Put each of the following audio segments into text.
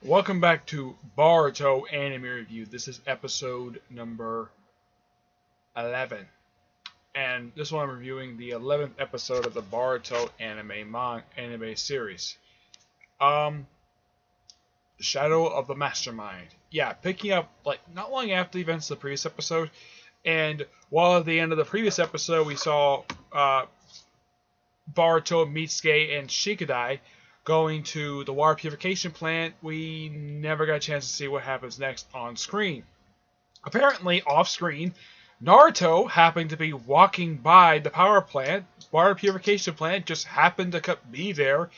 Welcome back to Boruto Anime Review. This is episode number 11. And this one I'm reviewing the 11th episode of the Boruto anime series. Shadow of the Mastermind. Yeah, picking up like not long after the events of the previous episode. And while at the end of the previous episode we saw Boruto, Mitsuke, and Shikadai going to the water purification plant, we never got a chance to see what happens next on screen. Apparently, off screen, Naruto happened to be walking by the water purification plant, just happened to be there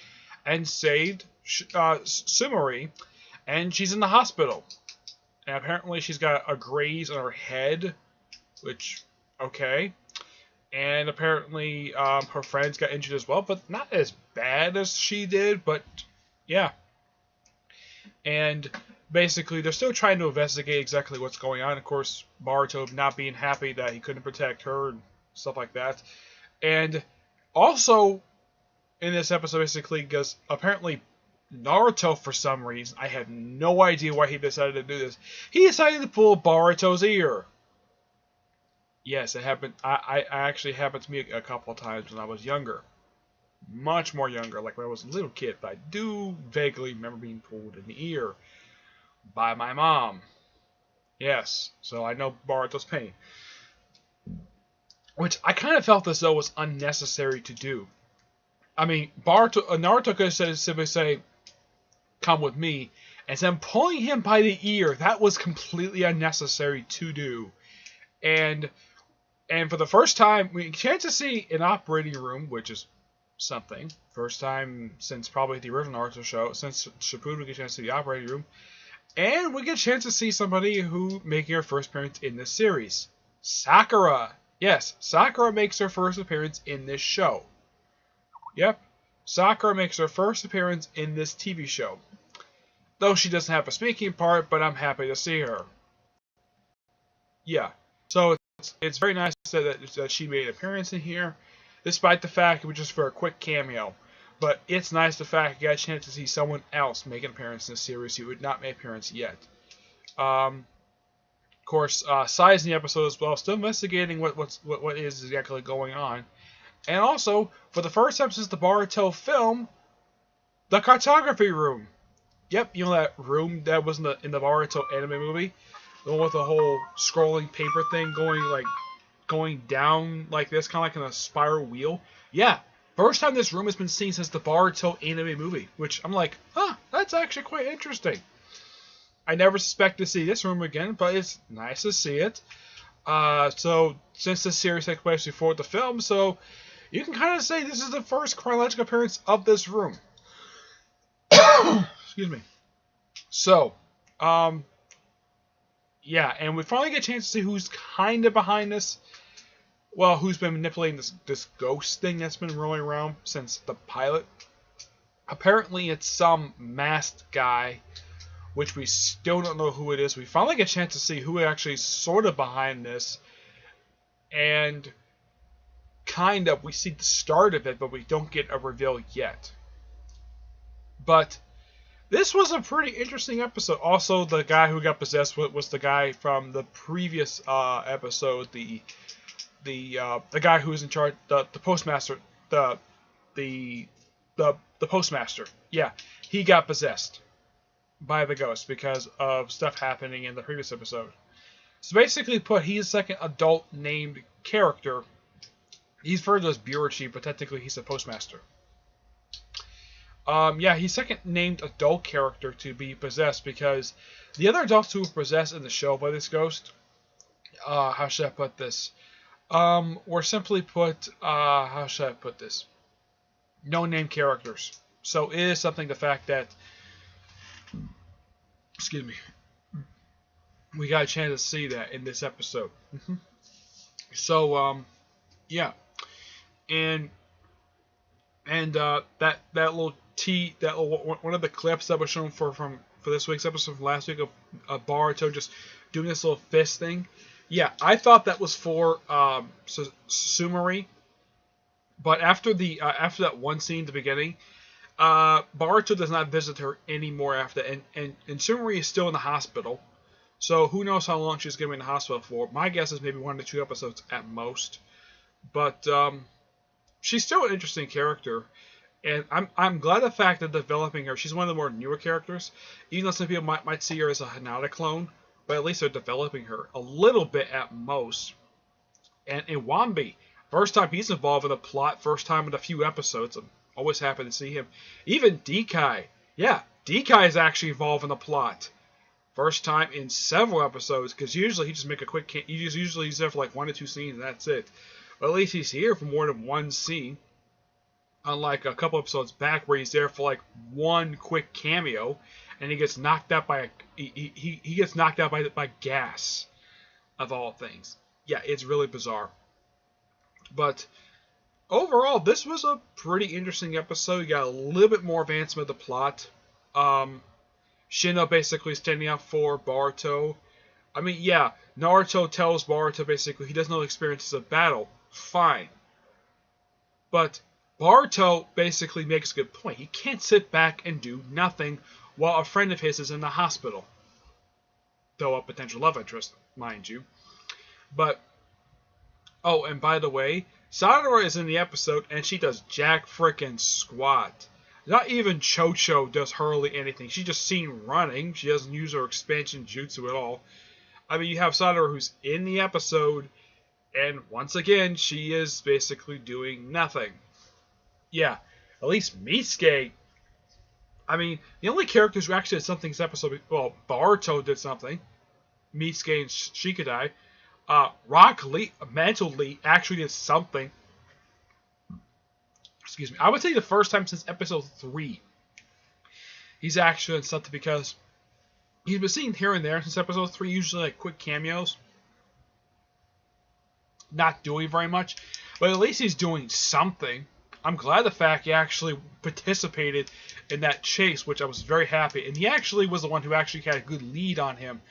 and saved Sumari, and she's in the hospital. And apparently she's got a graze on her head, which, okay. And apparently her friends got injured as well, but not as bad as she did, but yeah. And basically they're still trying to investigate exactly what's going on. Of course, Boruto not being happy that he couldn't protect her and stuff like that. And also in this episode, basically, because apparently Naruto, for some reason, I have no idea why he decided to do this, he decided to pull Boruto's ear. Yes, it happened. I actually happened to me a couple of times when I was younger. Much more younger, like when I was a little kid. But I do vaguely remember being pulled in the ear by my mom. Yes, so I know Boruto's pain. Which I kind of felt as though was unnecessary to do. I mean, Naruto could have simply say, "Come with me," and then pulling him by the ear, that was completely unnecessary to do. And for the first time, we get to see an operating room, which is something. First time since probably the original Naruto show, since Shippuden, we get a chance to see the operating room. And we get a chance to see somebody who making her first appearance in this series. Sakura. Yes, Sakura makes her first appearance in this show. Yep, Sakura makes her first appearance in this TV show. Though she doesn't have a speaking part, but I'm happy to see her. Yeah. So it's very nice that she made an appearance in here, despite the fact it was just for a quick cameo. But it's nice the fact you got a chance to see someone else make an appearance in the series who would not make an appearance yet. Of course, Sai's in the episode as well, still investigating what is exactly going on. And also, for the first time since the Boruto film, the cartography room. Yep, you know that room that was in the Boruto anime movie? The one with the whole scrolling paper thing going down like this, kind of like in a spiral wheel. Yeah, first time this room has been seen since the Boruto anime movie, which I'm like, that's actually quite interesting. I never suspect to see this room again, but it's nice to see it. So, since this series takes place before the film, so you can kind of say this is the first chronological appearance of this room. Excuse me. So, yeah, and we finally get a chance to see who's kind of behind this. Well, who's been manipulating this ghost thing that's been rolling around since the pilot. Apparently, it's some masked guy, which we still don't know who it is. We finally get a chance to see who actually is sort of behind this. And kind of, we see the start of it, but we don't get a reveal yet. But this was a pretty interesting episode. Also, the guy who got possessed was the guy from the previous episode, the guy who was in charge, the postmaster, the postmaster. Yeah, he got possessed by the ghost because of stuff happening in the previous episode. So basically, he's a second adult named character. He's referred to as bureau chief, but technically he's a postmaster. Yeah, he's second named adult character to be possessed because the other adults who were possessed in the show by this ghost, how should I put this? Were simply put, how should I put this? No name characters. So it is something, the fact that, excuse me, we got a chance to see that in this episode. So, yeah. And that little one of the clips that was shown for this week's episode from last week of Boruto just doing this little fist thing. Yeah, I thought that was for Sumari, but after that one scene at the beginning, Boruto does not visit her anymore after, and Sumari is still in the hospital. So who knows how long she's going to be in the hospital for. My guess is maybe 1 to 2 episodes at most. But she's still an interesting character. And I'm glad the fact that developing her, she's one of the more newer characters. Even though some people might see her as a Hinata clone. But at least they're developing her a little bit at most. And Iwambi, first time he's involved in the plot, first time in a few episodes. I'm always happy to see him. Even Dekai. Yeah, Dekai is actually involved in the plot. First time in several episodes, because usually he just make a quick. Usually he's there for like 1 to 2 scenes, and that's it. But at least he's here for more than one scene. Unlike a couple episodes back, where he's there for like one quick cameo, and he gets knocked out by he gets knocked out by gas, of all things. Yeah, it's really bizarre. But overall, this was a pretty interesting episode. You got a little bit more advancement of the plot. Shino basically standing up for Boruto. I mean, yeah, Naruto tells Boruto basically he doesn't know the experiences of battle. Fine. But Boruto basically makes a good point. He can't sit back and do nothing while a friend of his is in the hospital. Though a potential love interest, mind you. But, oh, and by the way, Sadara is in the episode and she does jack frickin' squat. Not even Chocho does hardly anything. She's just seen running. She doesn't use her expansion jutsu at all. I mean, you have Sadara who's in the episode, and once again, she is basically doing nothing. Yeah, at least Mitsuke. I mean, the only characters who actually did something this episode, well, Boruto did something. Mitsuke and Shikadai. Rock Lee, Mantle Lee actually did something. Excuse me. I would say the first time since episode 3. He's actually done something because he's been seen here and there since episode 3, usually like quick cameos. Not doing very much, but at least he's doing something. I'm glad the fact he actually participated in that chase, which I was very happy. And he actually was the one who actually had a good lead on him.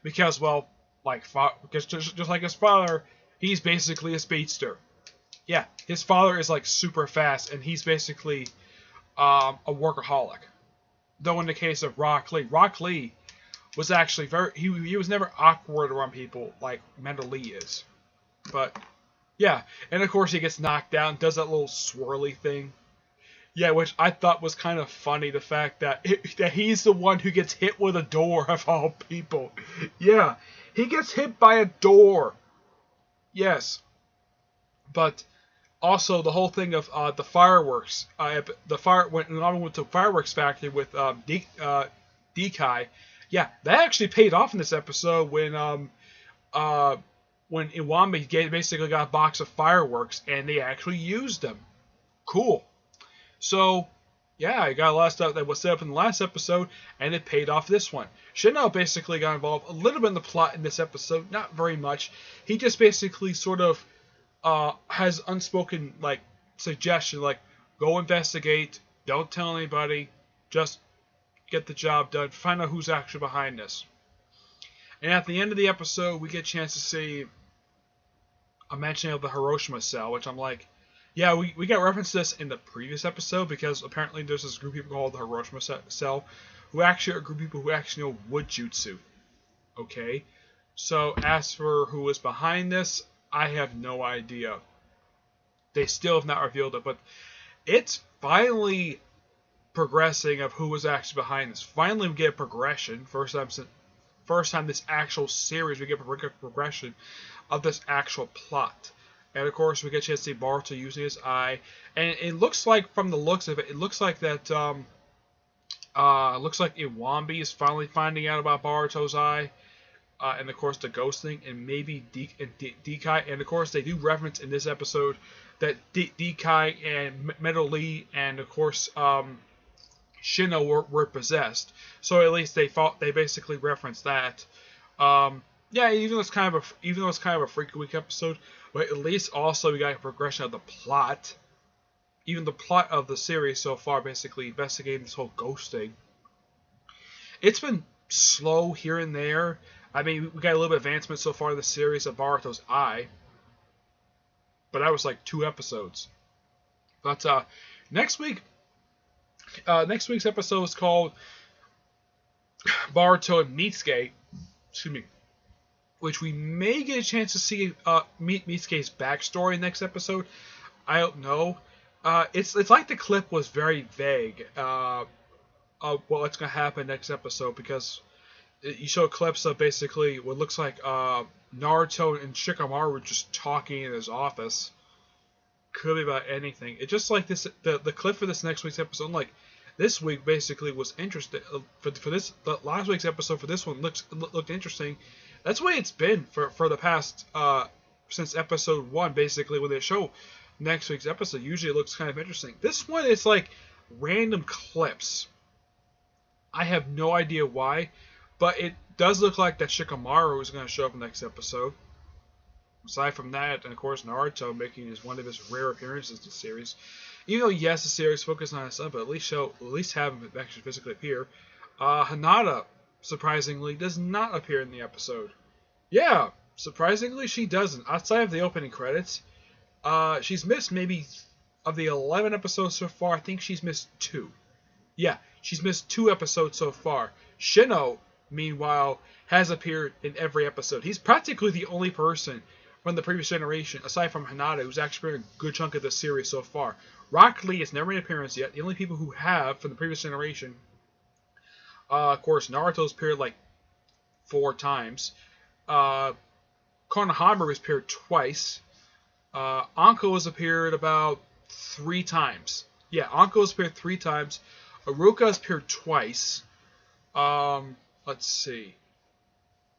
Because, well, because just like his father, he's basically a speedster. Yeah, his father is like super fast, and he's basically a workaholic. Though in the case of Rock Lee was actually he was never awkward around people like Mantle Lee is. But yeah, and of course he gets knocked down, does that little swirly thing. Yeah, which I thought was kind of funny, the fact that that he's the one who gets hit with a door of all people. Yeah, he gets hit by a door. Yes. But also the whole thing of the fireworks, when I went to fireworks factory with Dekai, yeah, that actually paid off in this episode when Iwambi basically got a box of fireworks and they actually used them. Cool. So yeah, I got a lot of stuff that was set up in the last episode, and it paid off this one. Shino basically got involved a little bit in the plot in this episode, not very much. He just basically sort of has unspoken like suggestion, like go investigate, don't tell anybody, just get the job done, find out who's actually behind this. And at the end of the episode, we get a chance to see a mention of the Hiroshima cell, which I'm like, yeah, we got reference to this in the previous episode, because apparently there's this group of people called the Hiroshima cell, who actually are a group of people who actually know wood jutsu. Okay? So as for who is behind this, I have no idea. They still have not revealed it, but it's finally progressing of who was actually behind this. Finally we get a progression. First time this actual series we get a progression of this actual plot. And of course we get a chance to see Boruto using his eye. And it looks like, from the looks of it, it looks like that looks like Iwambi is finally finding out about Boruto's eye. And of course the ghost thing, and maybe Dekai, and of course they do reference in this episode that Dekai and Metal Lee and of course Shino were possessed. So at least they basically referenced that. Yeah, even though it's kind of a freaky week episode, but at least also we got a progression of the plot. Even the plot of the series so far, basically investigating this whole ghost thing. It's been slow here and there. I mean, we got a little bit of advancement so far in the series of Boruto's eye. But that was like 2 episodes. But next week, Next week's episode is called Boruto and Mitsuke. Excuse me. Which we may get a chance to see Mitsuke's backstory next episode. I don't know. It's like the clip was very vague of what's going to happen next episode, because you show clips of basically what looks like Naruto and Shikamaru were just talking in his office. Could be about anything. It's just like this. The clip for this next week's episode, like this week, basically was interesting. For this, the last week's episode for this one looked interesting. That's the way it's been for the past since episode 1. Basically, when they show next week's episode, usually it looks kind of interesting. This one is like random clips. I have no idea why, but it does look like that Shikamaru is going to show up in the next episode. Aside from that, and of course Naruto making one of his rare appearances in the series. Even though yes, the series focused on his son, but at least have him actually physically appear. Hinata, surprisingly, does not appear in the episode. Yeah, surprisingly she doesn't. Outside of the opening credits, she's missed maybe of the 11 episodes so far. I think she's missed 2. Yeah, she's missed 2 episodes so far. Shino, meanwhile, has appeared in every episode. He's practically the only person from the previous generation, aside from Hinata, who's actually been a good chunk of the series so far. Rock Lee has never made an appearance yet. The only people who have from the previous generation, of course, Naruto's appeared like 4 times. Konohamaru has appeared twice. Anko has appeared about 3 times. Yeah, Anko has appeared 3 times. Aruka has appeared twice. Let's see.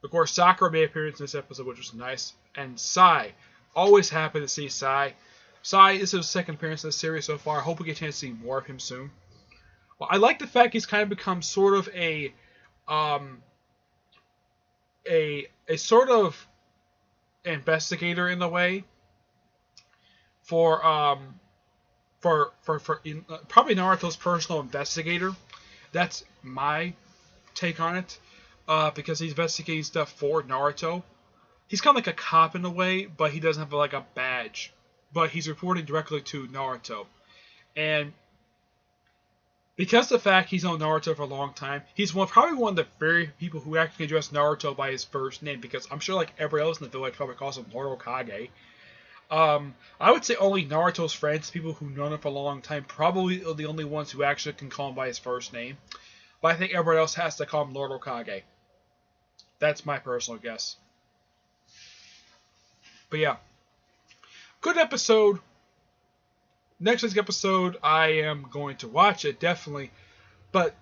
Of course, Sakura made an appearance in this episode, which was nice. And Sai. Always happy to see Sai. Sai, this is his second appearance in the series so far. I hope we get a chance to see more of him soon. Well, I like the fact he's kind of become sort of a sort of investigator in a way for probably Naruto's personal investigator. That's my take on it, because he's investigating stuff for Naruto. He's kind of like a cop in a way, but he doesn't have like a badge. But he's reporting directly to Naruto. And because of the fact he's known Naruto for a long time, he's probably one of the very people who actually address Naruto by his first name, because I'm sure like everybody else in the village probably calls him Lord Hokage. I would say only Naruto's friends, people who've known him for a long time, probably are the only ones who actually can call him by his first name. But I think everybody else has to call him Lord Hokage. That's my personal guess. But yeah, good episode. Next week's episode, I am going to watch it, definitely. But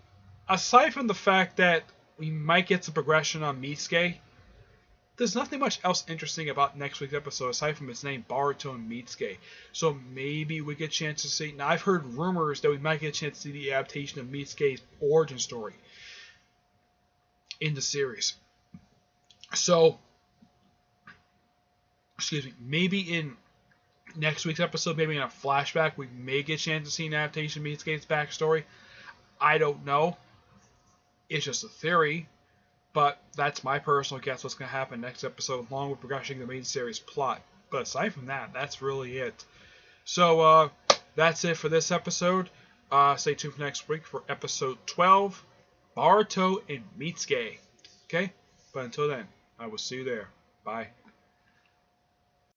aside from the fact that we might get some progression on Mitsuke, there's nothing much else interesting about next week's episode aside from its name, Boruto and Mitsuke. So maybe we get a chance to see. Now, I've heard rumors that we might get a chance to see the adaptation of Mitsuke's origin story in the series. So, excuse me, maybe in next week's episode, maybe in a flashback, we may get a chance to see an adaptation of Mitsuke's backstory. I don't know. It's just a theory. But that's my personal guess what's going to happen next episode, along with progressing the main series plot. But aside from that, that's really it. So, that's it for this episode. Stay tuned for next week for episode 12, Boruto and Mitsuke. Okay? But until then, I will see you there. Bye.